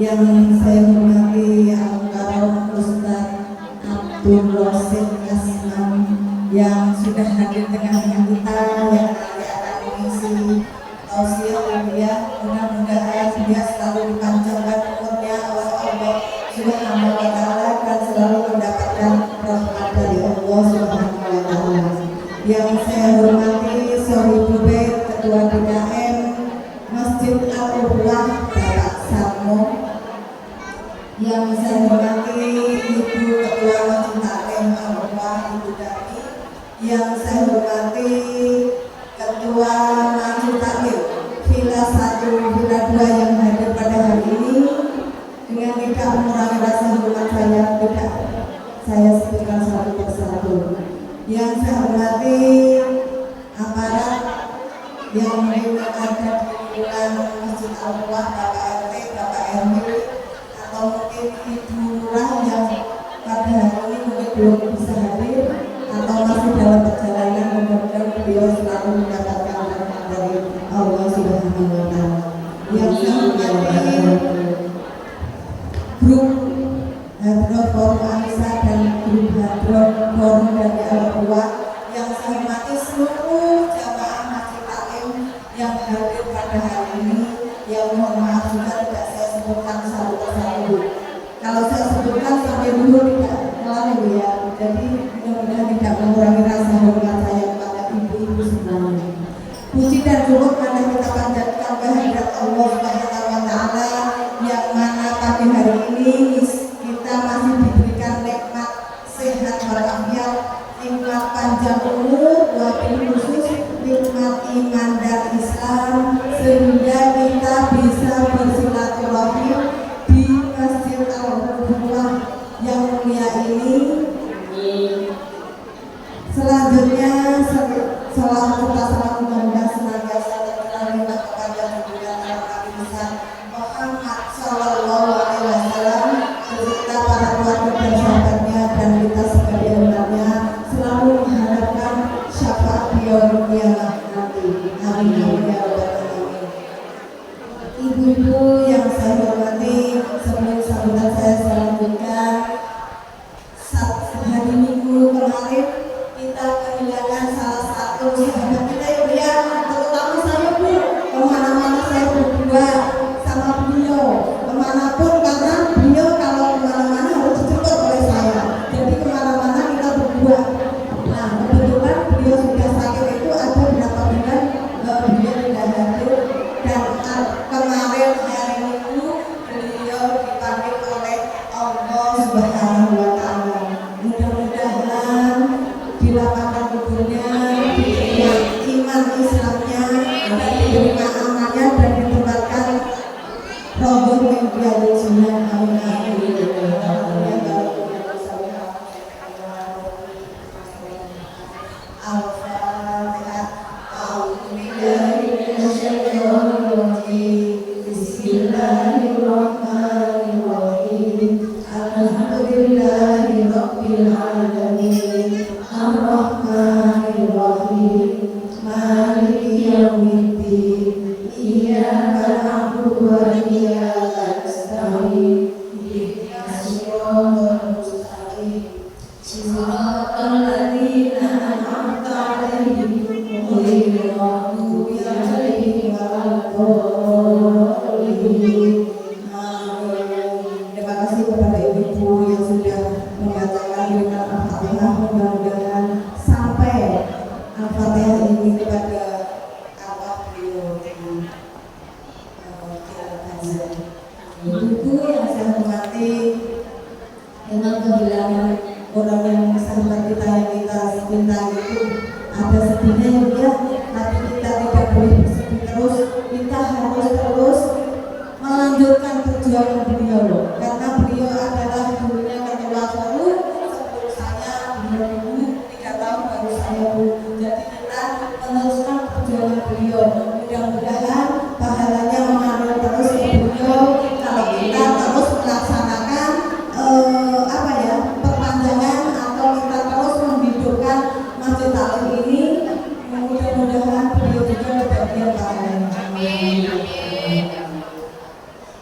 Yang saya hormati Al-Karom Ustaz Abdul Rosid Asman yang sudah hadir tengah-tengah kita, yang nanti akan mengisi tausiah dia. Mudah-mudahan dia selalu dipanjangkan umurnya oleh Allah Subhanahu wa Ta'ala dan selalu mendapatkan rahmat dari Allah Subhanahu wa Ta'ala. Yang saya hormati Sohibul Bait Ketua DKM Masjid Al-Urwah Bapak Sarmo, yang saya hormati Ibu Ketua Masjid Taklim Al-Urwah Ibu Dami, yang saya hormati Ketua Masjid Taklim Villa 1, Villa 2 yang hadir pada hari ini. Dengan tidak mengurangi rasa hormat tidak saya sebutkan satu persatu. Yang saya hormati aparat yang ada di lingkungan Masjid Al-Urwah, Bapak RT, Bapak RW, atau mungkin Ibu Lurah yang pada hari ini mungkin belum bisa hadir atau masih dalam perjalanan. Mudah-mudahan beliau selalu mendapatkan rahmat dari Allah Subhanahu wa Ta'ala. Yang saya hormati grup Hadroh Forum Anissa dan grup Hadroh Forum dari Al-Urwah, yang saya hormati seluruh jamaah Masjid Taklim yang hadir pada hari ini. Yang mohon maaf juga tidak saya sebutkan satu persatu. Kalau saya sebutkan sampai dulu tidak kelar ya. Jadi mudah-mudahan tidak mengurangi rasa hormat saya kepada ibu-ibu semuanya. Puji dan syukur pada kita panjatkan kehadirat Allah Subhanahu wa Ta'ala, yang mana pagi hari ini kita masih diberikan nikmat sehat walafiat, nikmat panjang umur, wabil khusus nikmat iman dan Islam, sehingga kita bisa bersilaturahmi di Masjid Al-Urwah yang mulia ini. Selanjutnya salam serta salam mudah-mudahan senantiasa tercurah kepada junjungan Nabi besar Muhammad Sallallahu Alaihi Wasallam beserta para keluarga dan sahabatnya, dan kita sebagai umatnya selalu mengharapkan syafaat beliau kiamat nanti. Amin ya rabbal alamin. Ibu-ibu yang saya hormati, sebelum sambutan saya lanjutkan, hari Minggu kemarin kita kehilangan salah satu sahabat kita ya, terutama saya Bu, kemana-mana saya berdua sama beliau, kemanapun, karena beliau kalau kemana-mana harus dijemput oleh saya, jadi kemana-mana kita berdua. Nah kebetulan beliau sudah sakit itu ada berapa bulan beliau tidak hadir, dan kemarin hari Minggu beliau dipanggil oleh Allah Subhanahu wa Ta'ala. Mudah-mudahan dilapangkan kuburnya, diterima iman Islamnya, dan diterima amalnya, dan ditempatkan rohul min riyadil jannah. Amin amin. Al-Fatihah. Bismillahirrahmanirrahim. Alhamdulillahi rabbil alamin. Ar-Rahmanirrahim. Maliki yaumiddin. Iyyaka na'budu wa iyyaka nasta'in. Ihdinas siratal mustaqim. Siratal ladzina an'amta 'alaihim ghairil maghdubi 'alaihim waladdallin. Terima kasih kepada ibu yang sudah membacakan kalimat Al-Fatihah. Mudah-mudahan sampai Al-Fatihah ini kepada Allah beliau di ibu yang saya hormati, dengan kehilangan orang yang sahabat kita yang kita cintai itu ada sedihnya ya, tapi kita tidak boleh bersedih terus, kita harus terus perjuangan beliau loh, karena beliau adalah dulunya ketua forum. Sebelum saya beliau dulu 3 tahun baru saya bu. Jadi kita meneruskan perjuangan beliau. Mudah-mudahan pahalanya mengalir terus ke beliau kalau kita terus melaksanakan perpanjangan atau kita terus menghidupkan Masjid Taklim ini. Mudah-mudahan beliau juga kebagian pahalanya.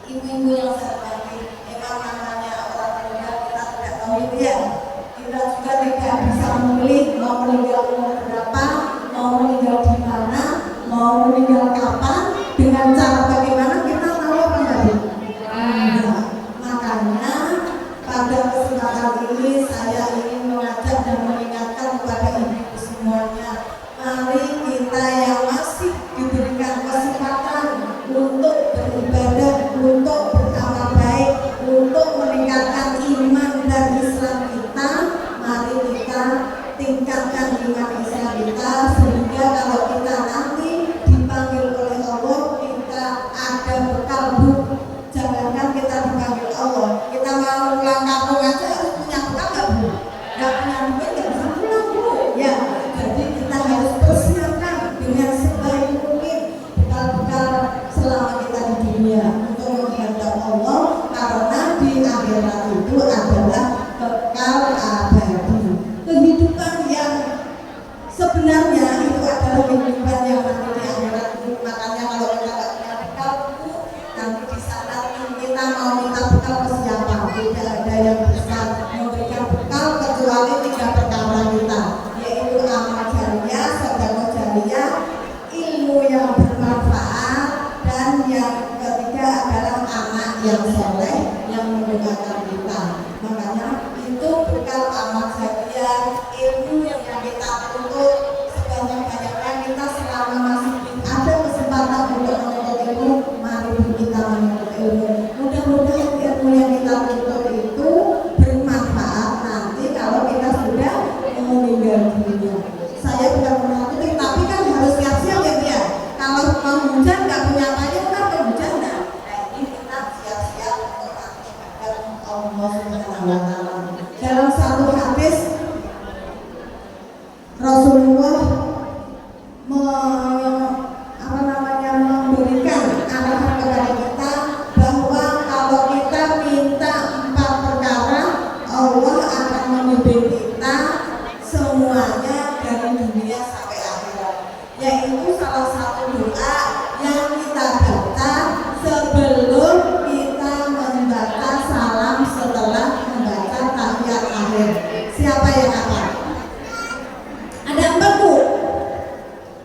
Ibu-ibu yang saya hormati, memang namanya orang meninggal kita tidak tahu itu ya. Kita juga tidak bisa memilih mau meninggal umur berapa, mau meninggal di mana, mau meninggal kapan, dengan cara bagaimana kita tahu apa enggak Bu? Enggak. Makanya pada kesempatan ini saya ingin mengajak dan mengingatkan kepada ibu-ibu semuanya, mari kita yang masih diberikan kesempatan untuk beribadah, untuk beramal baik, untuk meningkatkan iman dan Islam kita, mari kita tingkatkan iman Islam kita sehingga kalau kita nanti dipanggil oleh Allah kita ada bekal Bu. Jangankan kita dipanggil Allah, kita mau pulang kampung aja harus punya bekal nggak Bu? Nggak punya duit nggak bisa pulang Bu. Ya, jadi kita harus persiapkan dengan sebaik mungkin bekal-bekal selama kita di dunia untuk menghadap Allah, karena di akhirat itu adalah bekal abadi. Kehidupan yang sebenarnya itu adalah kehidupan yang nanti di akhirat itu. Makanya kalau kita nggak punya bekal Bu, nanti di sana kita mau minta bekal ke siapa? Tidak ada yang bisa memberikan bekal kecuali 3 perkara kita, yaitu amal jariah, sedekah jariah, ilmu yang bermanfaat, dan yang ketiga adalah anak yang soleh yang mendoakan kita. Makanya itu bekal amal jariah, ilmu yang kita tuntut sebanyak-banyaknya. Kita selama masih ada kesempatan untuk menuntut ilmu, mari kita menuntut ilmu. Mudah-mudahan ilmu yang kita tuntut itu bermanfaat nanti kalau kita sudah meninggal dunia. Saya bukan menutupi, tapi kan harus siap-siap ya dia. Kalau mau hujan nggak punya payung kan kehujanan. Nah ini kita siap-siap untuk menghadap Allah Subhanahu wa Ta'ala. Dalam satu hadis Rasulullah memberikan arahan kepada kita bahwa kalau kita minta 4 perkara, Allah akan membimbing kita semuanya dari dunia sampai akhirat. Yaitu salah satu doa yang kita baca sebelum kita membaca salam setelah membaca tahiyat akhir. Siapa yang apa? Ada 4 Bu.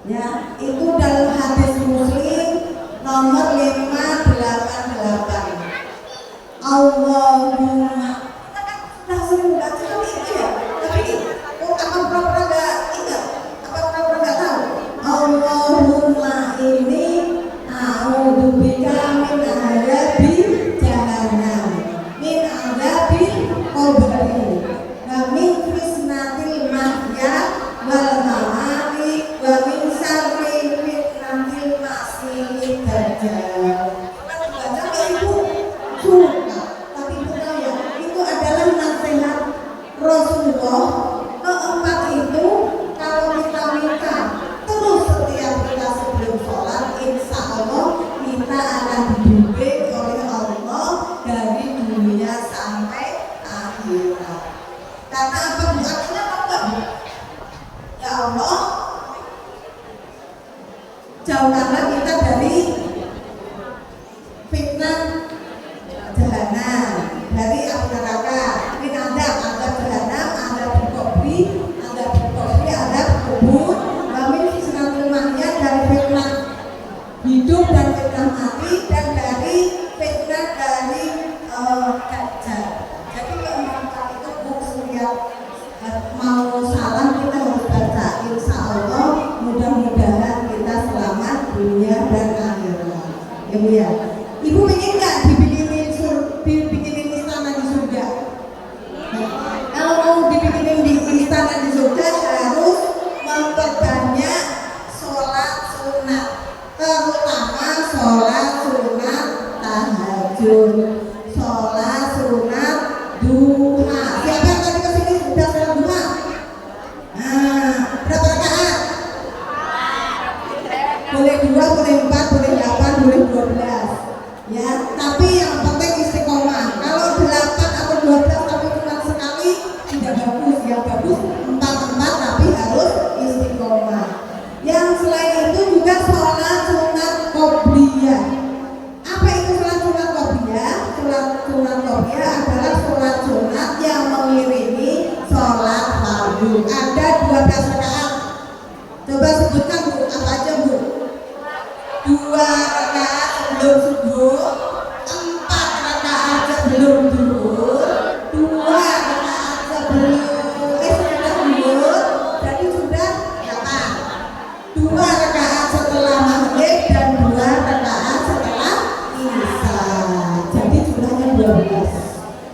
Ya, itu dalam hadis Muslim nomor 588. Allahumma, kita kan langsung membaca tapi itu ya. Tapi apa pura-pura nggak ingat? Apa pura-pura nggak tahu? Allahumma ini a'udzubika min adzabi jahannam, min adzabil qabri, wa min fitnatil mahya wal mamati, wa min syarri fitnatil masiihid dajjal. Kan baca nggak Ibu? Suka. Tapi Ibu tahu ya, itu adalah nasihat Rasulullah. Keempat itu kalau kita minta terus setiap kita sebelum sholat, insya Allah kita akan dibimbing oleh Allah dari dunia sampai akhirat. Karena apa Bu? Artinya apa Bu? Ya Allah, jauhkanlah kita dari fitnah jahanam, dari api neraka, min adab jahanam, adab kubri, adab kubur, min fitnatul mahya, dari fitnah hidup dan fitnah mati, dan dari fitnah dari dajjal. Jadi keempat itu Bu, setiap mau salam kita harus baca. Insya Allah mudah-mudahan kita selamat dunia dan akhirat. Ya Bu ya. Ibu ingin nggak dibikinin istana di surga? Kalau mau dibikinin di istana di surga harus memperbanyak sholat sunat, terutama sholat sunat tahajud. tahajud, sholat sunat duha. Siapa yang tadi kesini sudah sholat duha? Nah, berapa rakaat? Boleh 2, boleh 4, boleh 8, boleh 12. Ya, tapi yang penting istiqomah. Kalau 8 atau 12 tapi cuma sekali tidak bagus. Yang bagus 4 tapi harus istiqomah. Yang selain itu juga sholat sunat qobliyah. Apa itu sholat sunat qobliyah? Sholat sunat qobliyah adalah sholat sunat yang mengiringi sholat fardu. Ada 12 rakaat. Coba sebutkan Bu, apa aja Bu? 2 rakaat sebelum subuh, 4 rakaat sebelum zuhur, 2 rakaat sebelum setelah zuhur, jadi sudah 8. 2 rakaat setelah maghrib dan 2 rakaat setelah isya. Jadi jumlahnya 12.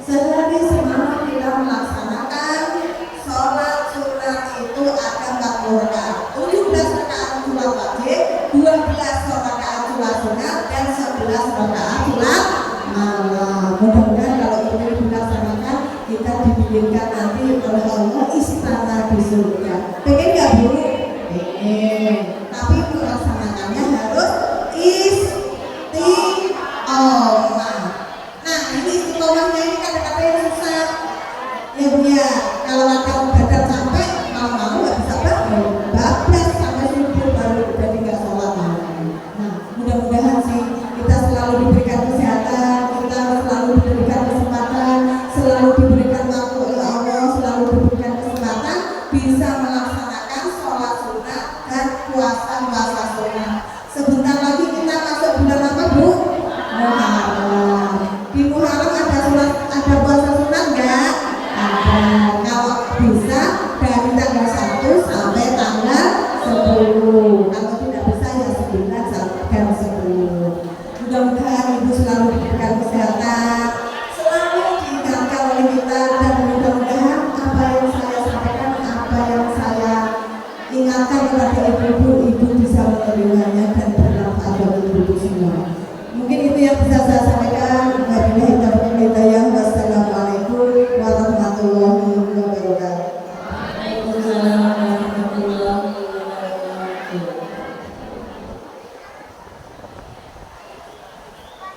Sehari semalam kita melaksanakan sholat sunat itu ada 40 rakaat, 17 rakaat sholat wajib, 12 rakaat sholat sunat dan 11 rakaat sholat malam. Mudah-mudahan kalau ini dilaksanakan kita dibimbingkan nanti oleh Allah istana di surga. Pengen nggak Bu? Pengen. Tapi melaksanakannya harus istiqomah. Nah ini istiqomahnya ini kata-katanya susah. Ya Bu ya, kalau ada badan sampai malam-malam nggak bisa bangun, bablas sampai subuh baru jadi nggak sholat malam. Nah mudah-mudahan sih kita selalu diberikan kesehatan.